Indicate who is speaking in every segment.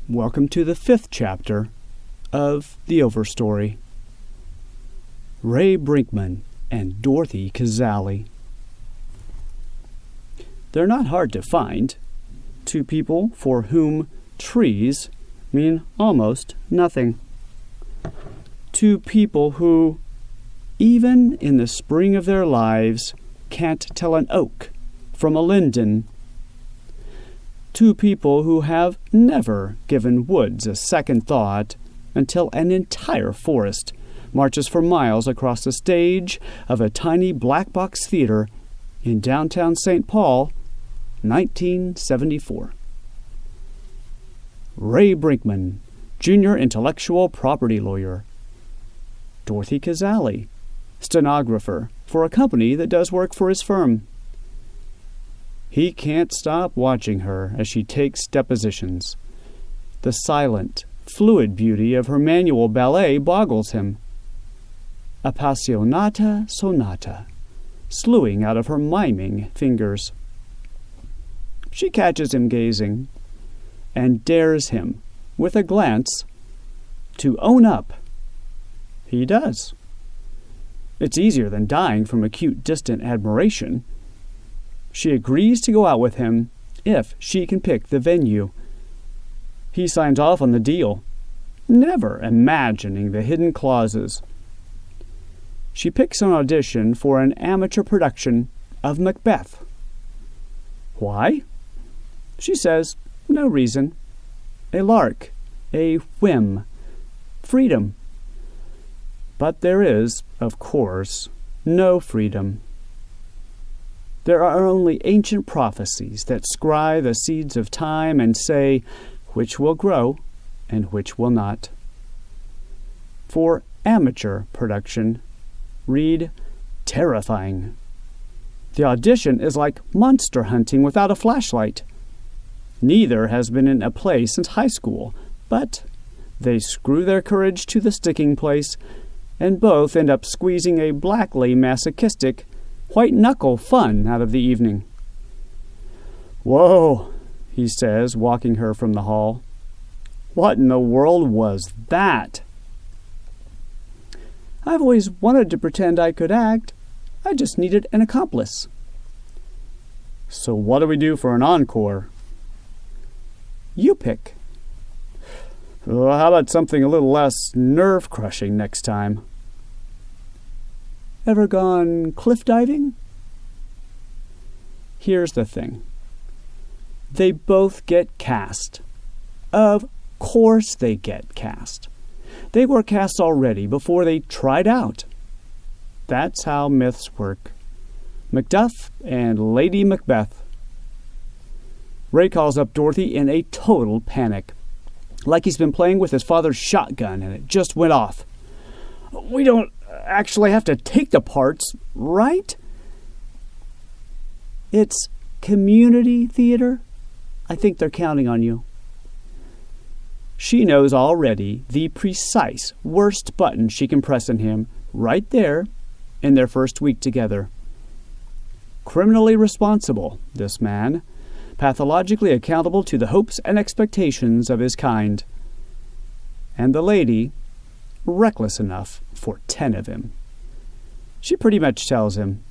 Speaker 1: Welcome to the 5th chapter of the Overstory. Ray Brinkman and Dorothy Cazaly. They're not hard to find. Two people for whom trees mean almost nothing. Two people who, even in the spring of their lives, can't tell an oak from a linden. Two people who have never given woods a second thought until an entire forest marches for miles across the stage of a tiny black box theater in downtown St. Paul, 1974. Ray Brinkman, junior intellectual property lawyer. Dorothy Cazaly, stenographer for a company that does work for his firm. He can't stop watching her as she takes depositions. The silent, fluid beauty of her manual ballet boggles him. Appassionata sonata, slewing out of her miming fingers. She catches him gazing, and dares him, with a glance, to own up. He does. It's easier than dying from acute distant admiration. She agrees to go out with him if she can pick the venue. He signs off on the deal, never imagining the hidden clauses. She picks an audition for an amateur production of Macbeth. Why? She says, no reason. A lark, a whim, freedom. But there is, of course, no freedom. There are only ancient prophecies that scry the seeds of time and say which will grow and which will not. For amateur production, read terrifying. The audition is like monster hunting without a flashlight. Neither has been in a play since high school, but they screw their courage to the sticking place, and both end up squeezing a blackly masochistic white-knuckle fun out of the evening. Whoa, he says, walking her from the hall. What in the world was that? I've always wanted to pretend I could act. I just needed an accomplice. So what do we do for an encore? You pick. Well, how about something a little less nerve-crushing next time? Ever gone cliff diving? Here's the thing. They both get cast. Of course they get cast. They were cast already before they tried out. That's how myths work. Macduff and Lady Macbeth. Ray calls up Dorothy in a total panic, like he's been playing with his father's shotgun and it just went off. We don't actually have to take the parts, right? It's community theater. I think they're counting on you. She knows already the precise worst button she can press on him right there in their first week together. Criminally responsible, this man, pathologically accountable to the hopes and expectations of his kind. And the lady, reckless enough for 10 of him. She pretty much tells him,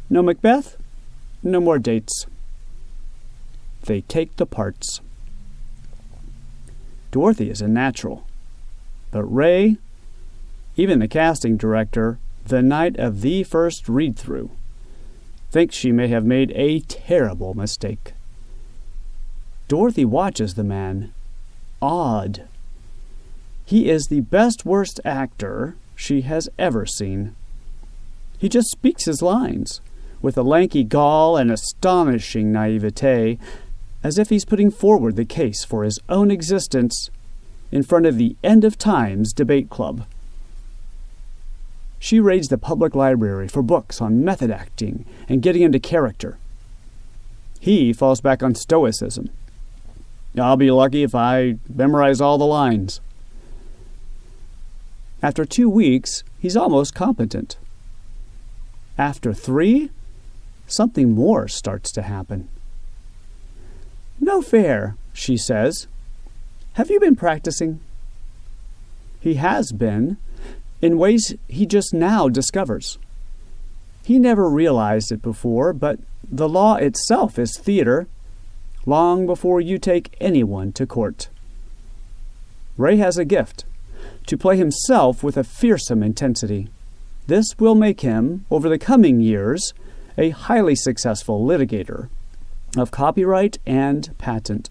Speaker 1: no Macbeth, no more dates. They take the parts. Dorothy is a natural. But Ray, even the casting director, the night of the first read-through, thinks she may have made a terrible mistake. Dorothy watches the man, awed. He is the best worst actor she has ever seen. He just speaks his lines, with a lanky gall and astonishing naivete, as if he's putting forward the case for his own existence in front of the End of Times debate club. She raids the public library for books on method acting and getting into character. He falls back on stoicism. I'll be lucky if I memorize all the lines. After 2 weeks, he's almost competent. After 3, something more starts to happen. No fair, she says. Have you been practicing? He has been, in ways he just now discovers. He never realized it before, but the law itself is theater, long before you take anyone to court. Ray has a gift, to play himself with a fearsome intensity. This will make him, over the coming years, a highly successful litigator of copyright and patent.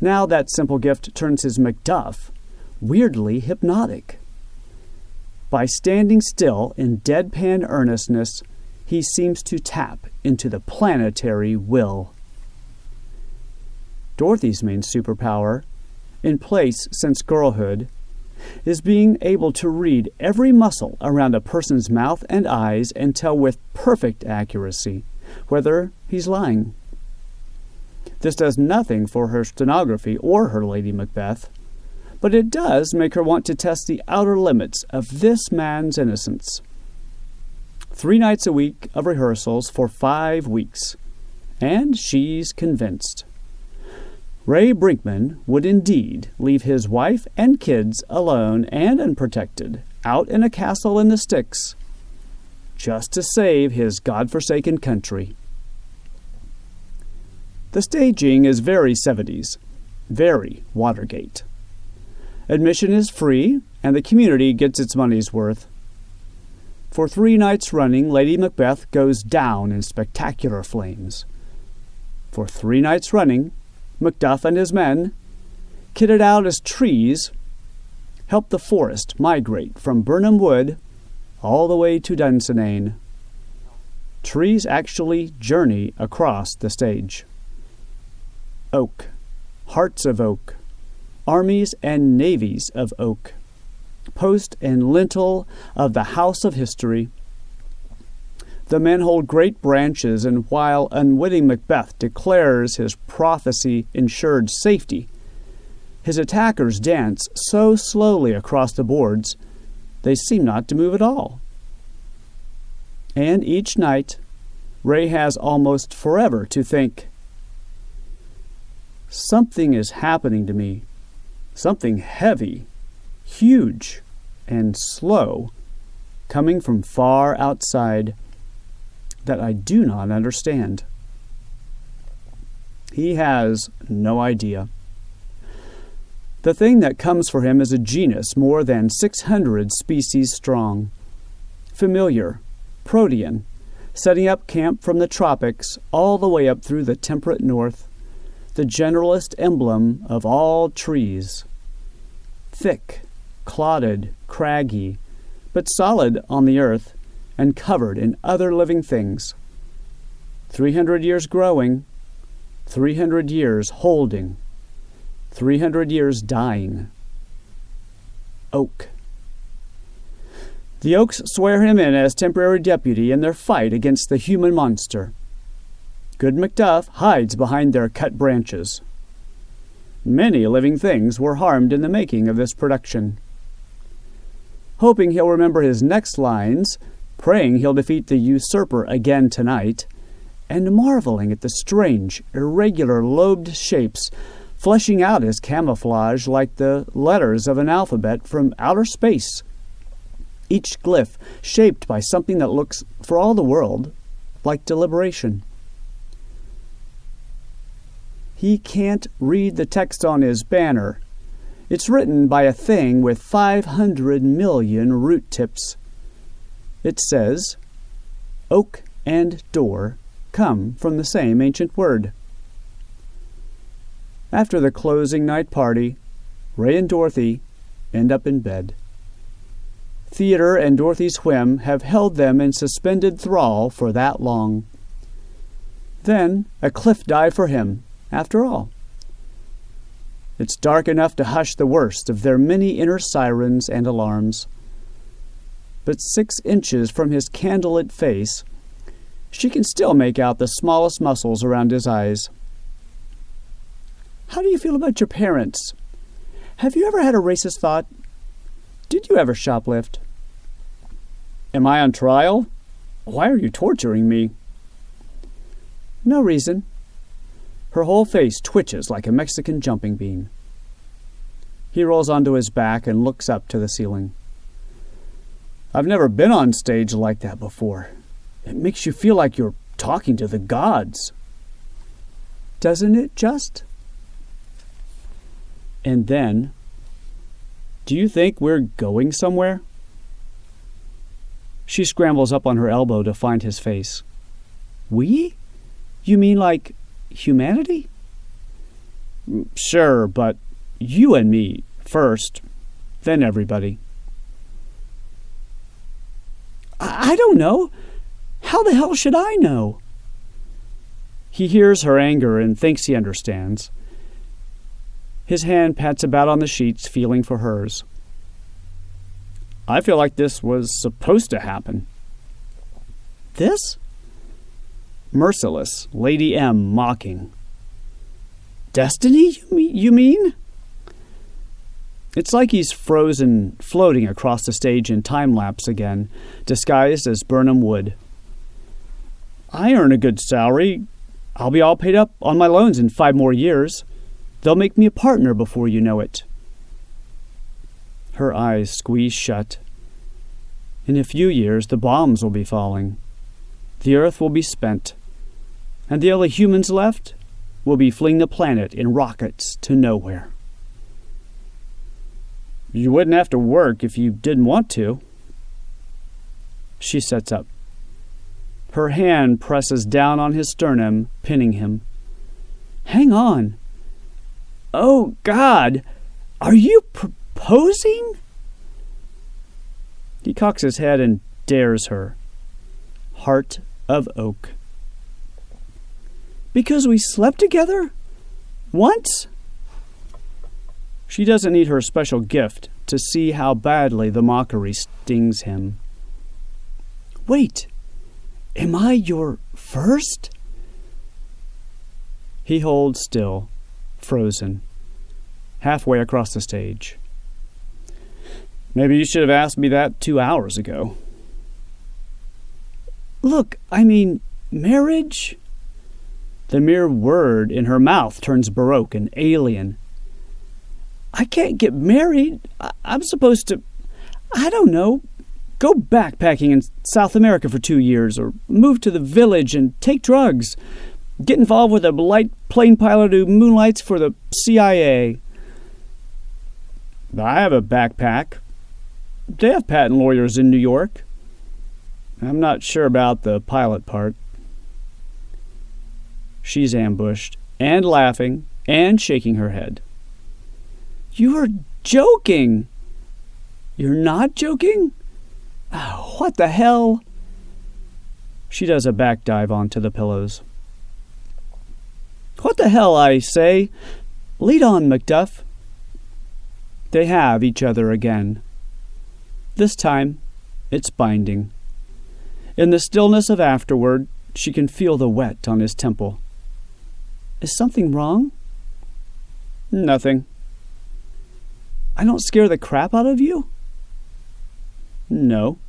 Speaker 1: Now that simple gift turns his Macduff weirdly hypnotic. By standing still in deadpan earnestness, he seems to tap into the planetary will. Dorothy's main superpower, in place since girlhood, is being able to read every muscle around a person's mouth and eyes and tell with perfect accuracy whether he's lying. This does nothing for her stenography or her Lady Macbeth, but it does make her want to test the outer limits of this man's innocence. 3 nights a week of rehearsals for 5 weeks, and she's convinced. Ray Brinkman would indeed leave his wife and kids alone and unprotected out in a castle in the sticks, just to save his godforsaken country. The staging is very 70s, very Watergate. Admission is free, and the community gets its money's worth. For 3 nights running, Lady Macbeth goes down in spectacular flames. For 3 nights running, Macduff and his men, kitted out as trees, help the forest migrate from Burnham Wood all the way to Dunsinane. Trees actually journey across the stage. Oak, hearts of oak, armies and navies of oak, post and lintel of the house of history. The men hold great branches, and while unwitting Macbeth declares his prophecy ensured safety, his attackers dance so slowly across the boards they seem not to move at all. And each night, Ray has almost forever to think, something is happening to me, something heavy, huge, and slow, coming from far outside that I do not understand. He has no idea. The thing that comes for him is a genus more than 600 species strong, familiar, protean, setting up camp from the tropics all the way up through the temperate north, the generalist emblem of all trees. Thick, clotted, craggy, but solid on the earth and covered in other living things. 300 years growing, 300 years holding, 300 years dying. Oak. The Oaks swear him in as temporary deputy in their fight against the human monster. Good Macduff hides behind their cut branches. Many living things were harmed in the making of this production. Hoping he'll remember his next lines, praying he'll defeat the usurper again tonight, and marveling at the strange, irregular lobed shapes fleshing out as camouflage like the letters of an alphabet from outer space, each glyph shaped by something that looks, for all the world, like deliberation. He can't read the text on his banner. It's written by a thing with 500 million root tips. It says, oak and door come from the same ancient word. After the closing night party, Ray and Dorothy end up in bed. Theater and Dorothy's whim have held them in suspended thrall for that long. Then a cliff dive for him, after all. It's dark enough to hush the worst of their many inner sirens and alarms. But 6 inches from his candlelit face, she can still make out the smallest muscles around his eyes. How do you feel about your parents? Have you ever had a racist thought? Did you ever shoplift? Am I on trial? Why are you torturing me? No reason. Her whole face twitches like a Mexican jumping bean. He rolls onto his back and looks up to the ceiling. I've never been on stage like that before. It makes you feel like you're talking to the gods. Doesn't it just? And then, do you think we're going somewhere? She scrambles up on her elbow to find his face. We? You mean like humanity? Sure, but you and me first, then everybody. I don't know. How the hell should I know? He hears her anger and thinks he understands. His hand pats about on the sheets, feeling for hers. I feel like this was supposed to happen. This? Merciless, Lady M mocking. Destiny, you mean? It's like he's frozen, floating across the stage in time-lapse again, disguised as Burnham Wood. I earn a good salary. I'll be all paid up on my loans in 5 more years. They'll make me a partner before you know it. Her eyes squeeze shut. In a few years, the bombs will be falling. The Earth will be spent. And the only humans left will be fleeing the planet in rockets to nowhere. You wouldn't have to work if you didn't want to. She sits up. Her hand presses down on his sternum, pinning him. Hang on. Oh, God! Are you proposing? He cocks his head and dares her. Heart of oak. Because we slept together? Once? She doesn't need her special gift to see how badly the mockery stings him. Wait, am I your first? He holds still, frozen, halfway across the stage. Maybe you should have asked me that 2 hours ago. Look, I mean, marriage? The mere word in her mouth turns baroque and alien. I can't get married. I'm supposed to, I don't know, go backpacking in South America for 2 years, or move to the village and take drugs, get involved with a light plane pilot who moonlights for the CIA. I have a backpack. They have patent lawyers in New York. I'm not sure about the pilot part. She's ambushed, and laughing, and shaking her head. You are joking. You're not joking? Oh, what the hell? She does a back dive onto the pillows. What the hell, I say? Lead on, Macduff. They have each other again. This time, it's binding. In the stillness of afterward, she can feel the wet on his temple. Is something wrong? Nothing. I don't scare the crap out of you? No.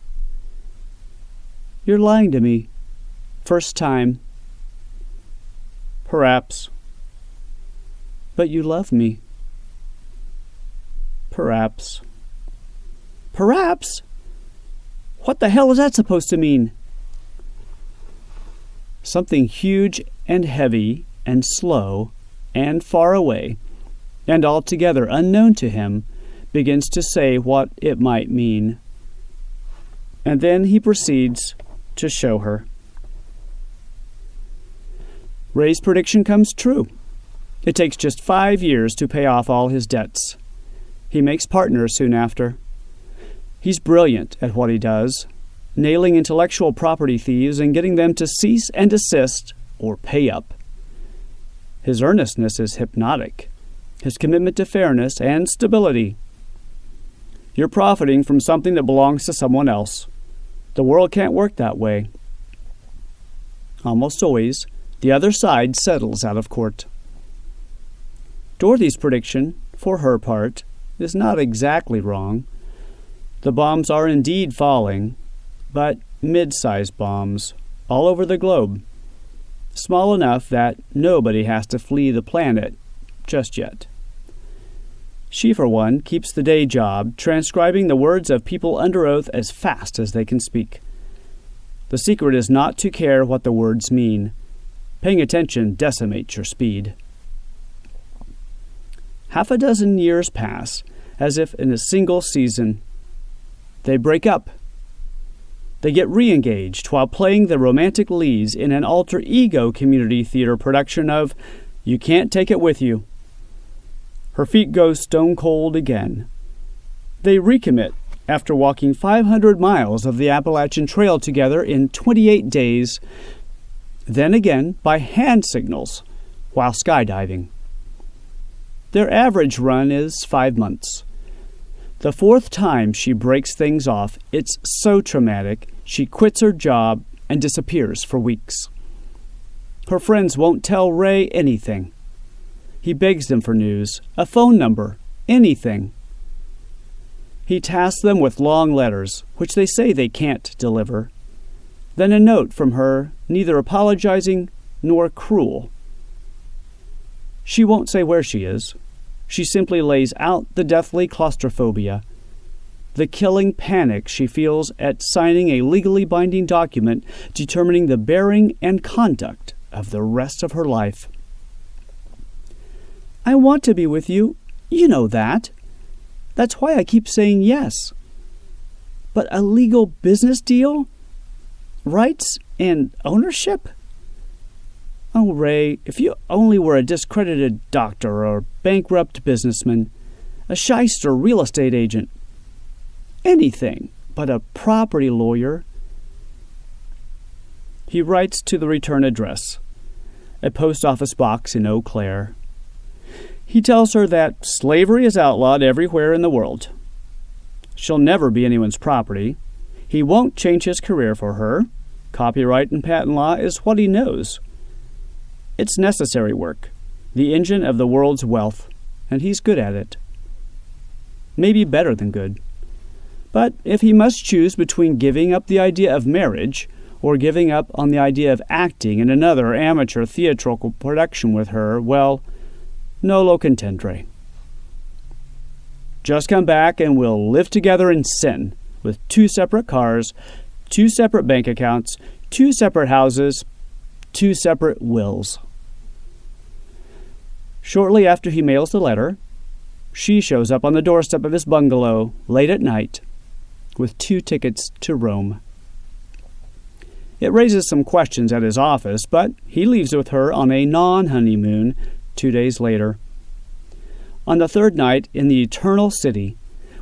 Speaker 1: You're lying to me. First time. Perhaps. But you love me. Perhaps. Perhaps? What the hell is that supposed to mean? Something huge and heavy and slow and far away and altogether unknown to him begins to say what it might mean. And then he proceeds to show her. Ray's prediction comes true. It takes just 5 years to pay off all his debts. He makes partners soon after. He's brilliant at what he does, nailing intellectual property thieves and getting them to cease and desist or pay up. His earnestness is hypnotic, his commitment to fairness and stability. You're profiting from something that belongs to someone else. The world can't work that way. Almost always, the other side settles out of court. Dorothy's prediction, for her part, is not exactly wrong. The bombs are indeed falling, but mid-sized bombs, all over the globe. small enough that nobody has to flee the planet just yet. She, for one, keeps the day job, transcribing the words of people under oath as fast as they can speak. The secret is not to care what the words mean. Paying attention decimates your speed. Half a dozen years pass, as if in a single season. They break up. They get re-engaged while playing the romantic leads in an alter ego community theater production of You Can't Take It With You. Her feet go stone cold again. They recommit after walking 500 miles of the Appalachian Trail together in 28 days, then again by hand signals while skydiving. Their average run is 5 months. The fourth time she breaks things off, it's so traumatic, she quits her job and disappears for weeks. Her friends won't tell Ray anything. He begs them for news, a phone number, anything. He tasks them with long letters, which they say they can't deliver. Then a note from her, neither apologizing nor cruel. She won't say where she is. She simply lays out the deathly claustrophobia, the killing panic she feels at signing a legally binding document determining the bearing and conduct of the rest of her life. I want to be with you. You know that. That's why I keep saying yes. But a legal business deal? Rights and ownership? Oh, Ray, if you only were a discredited doctor or bankrupt businessman, a shyster real estate agent, anything but a property lawyer. He writes to the return address, a post office box in Eau Claire. He tells her that slavery is outlawed everywhere in the world. She'll never be anyone's property. He won't change his career for her. Copyright and patent law is what he knows. It's necessary work, the engine of the world's wealth, and he's good at it. Maybe better than good. But if he must choose between giving up the idea of marriage or giving up on the idea of acting in another amateur theatrical production with her, well, nolo contendere. Just come back and we'll live together in sin, with 2 separate cars, 2 separate bank accounts, 2 separate houses, 2 separate wills. Shortly after he mails the letter, she shows up on the doorstep of his bungalow late at night with 2 tickets to Rome. It raises some questions at his office, but he leaves with her on a non-honeymoon 2 days later. On the third night in the eternal city,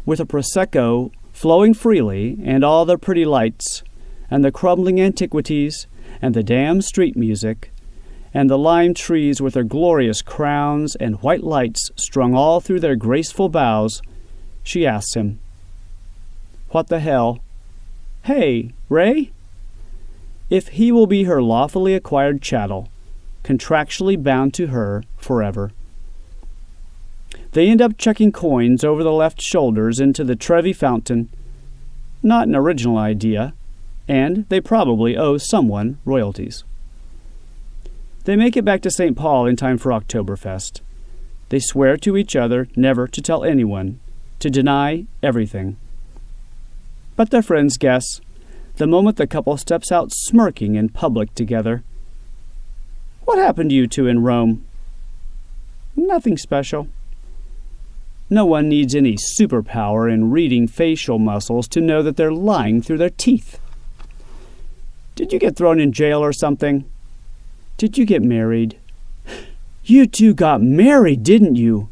Speaker 1: with a Prosecco flowing freely and all the pretty lights and the crumbling antiquities and the damn street music and the lime trees with their glorious crowns and white lights strung all through their graceful boughs, she asks him, "What the hell? Hey, Ray?" If he will be her lawfully acquired chattel, contractually bound to her forever. They end up chucking coins over the left shoulders into the Trevi fountain. Not an original idea, and they probably owe someone royalties. They make it back to St. Paul in time for Oktoberfest. They swear to each other never to tell anyone, to deny everything. But their friends guess, the moment the couple steps out smirking in public together. What happened to you two in Rome? Nothing special. No one needs any superpower in reading facial muscles to know that they're lying through their teeth. Did you get thrown in jail or something? Did you get married? You two got married, didn't you?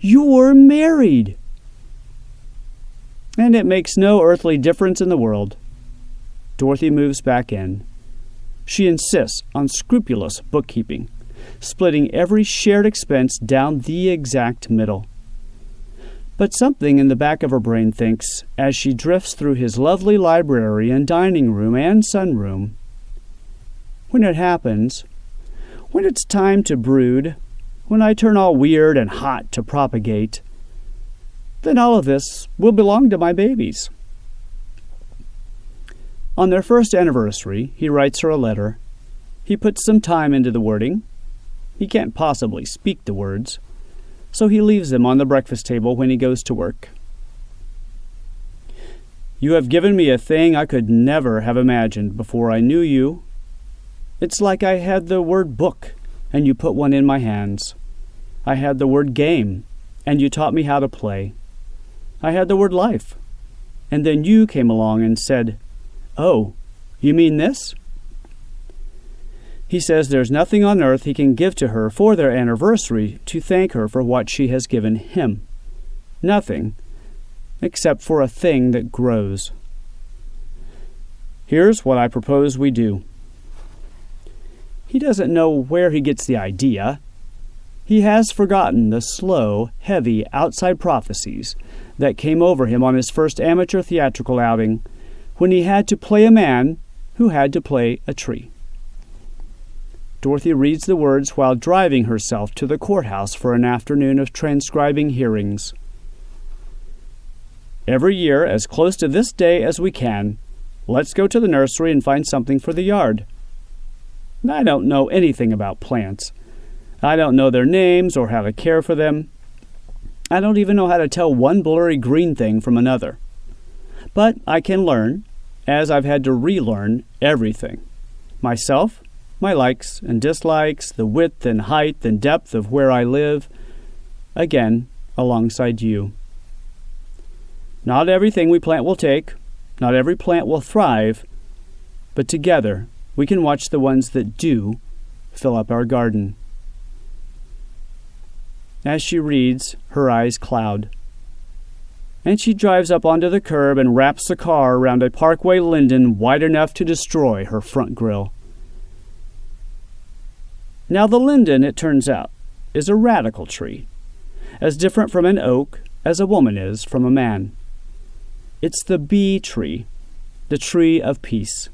Speaker 1: You're married. And it makes no earthly difference in the world. Dorothy moves back in. She insists on scrupulous bookkeeping, splitting every shared expense down the exact middle. But something in the back of her brain thinks, as she drifts through his lovely library and dining room and sunroom, when it happens, when it's time to brood, when I turn all weird and hot to propagate, then all of this will belong to my babies. On their first anniversary, he writes her a letter. He puts some time into the wording. He can't possibly speak the words, so he leaves them on the breakfast table when he goes to work. You have given me a thing I could never have imagined before I knew you. It's like I had the word book, and you put one in my hands. I had the word game, and you taught me how to play. I had the word life, and then you came along and said, "Oh, you mean this?" He says there's nothing on earth he can give to her for their anniversary to thank her for what she has given him. Nothing, except for a thing that grows. Here's what I propose we do. He doesn't know where he gets the idea. He has forgotten the slow, heavy outside prophecies that came over him on his first amateur theatrical outing, when he had to play a man who had to play a tree. Dorothy reads the words while driving herself to the courthouse for an afternoon of transcribing hearings. Every year, as close to this day as we can, let's go to the nursery and find something for the yard. I don't know anything about plants. I don't know their names or how to care for them. I don't even know how to tell one blurry green thing from another. But I can learn, as I've had to relearn everything. Myself, my likes and dislikes, the width and height and depth of where I live, again, alongside you. Not everything we plant will take, not every plant will thrive, but together we can watch the ones that do fill up our garden. As she reads, her eyes cloud, and she drives up onto the curb and wraps the car around a Parkway linden wide enough to destroy her front grill. Now the linden, it turns out, is a radical tree, as different from an oak as a woman is from a man. It's the bee tree, the tree of peace,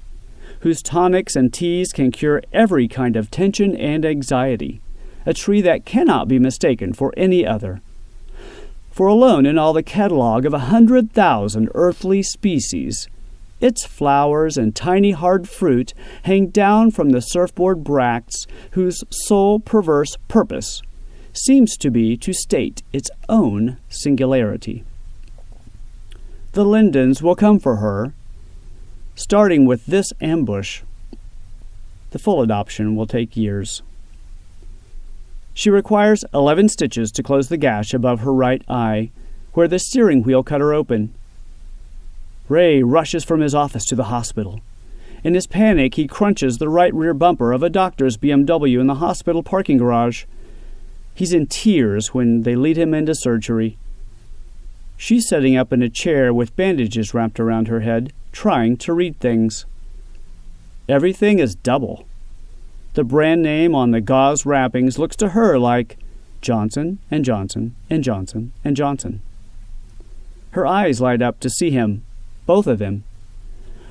Speaker 1: whose tonics and teas can cure every kind of tension and anxiety, a tree that cannot be mistaken for any other. For alone in all the catalog of 100,000 earthly species, its flowers and tiny hard fruit hang down from the surfboard bracts, whose sole perverse purpose seems to be to state its own singularity. The lindens will come for her, starting with this ambush. The full adoption will take years. She requires 11 stitches to close the gash above her right eye, where the steering wheel cut her open. Ray rushes from his office to the hospital. In his panic, he crunches the right rear bumper of a doctor's BMW in the hospital parking garage. He's in tears when they lead him into surgery. She's sitting up in a chair with bandages wrapped around her head, trying to read things. Everything is double. The brand name on the gauze wrappings looks to her like Johnson and Johnson and Johnson and Johnson. Her eyes light up to see him, both of them.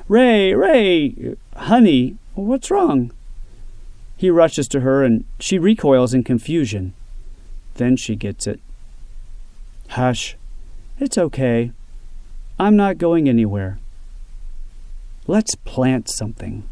Speaker 1: Ray, honey, what's wrong?" He rushes to her and she recoils in confusion. Then she gets it. "Hush. It's okay. I'm not going anywhere. Let's plant something."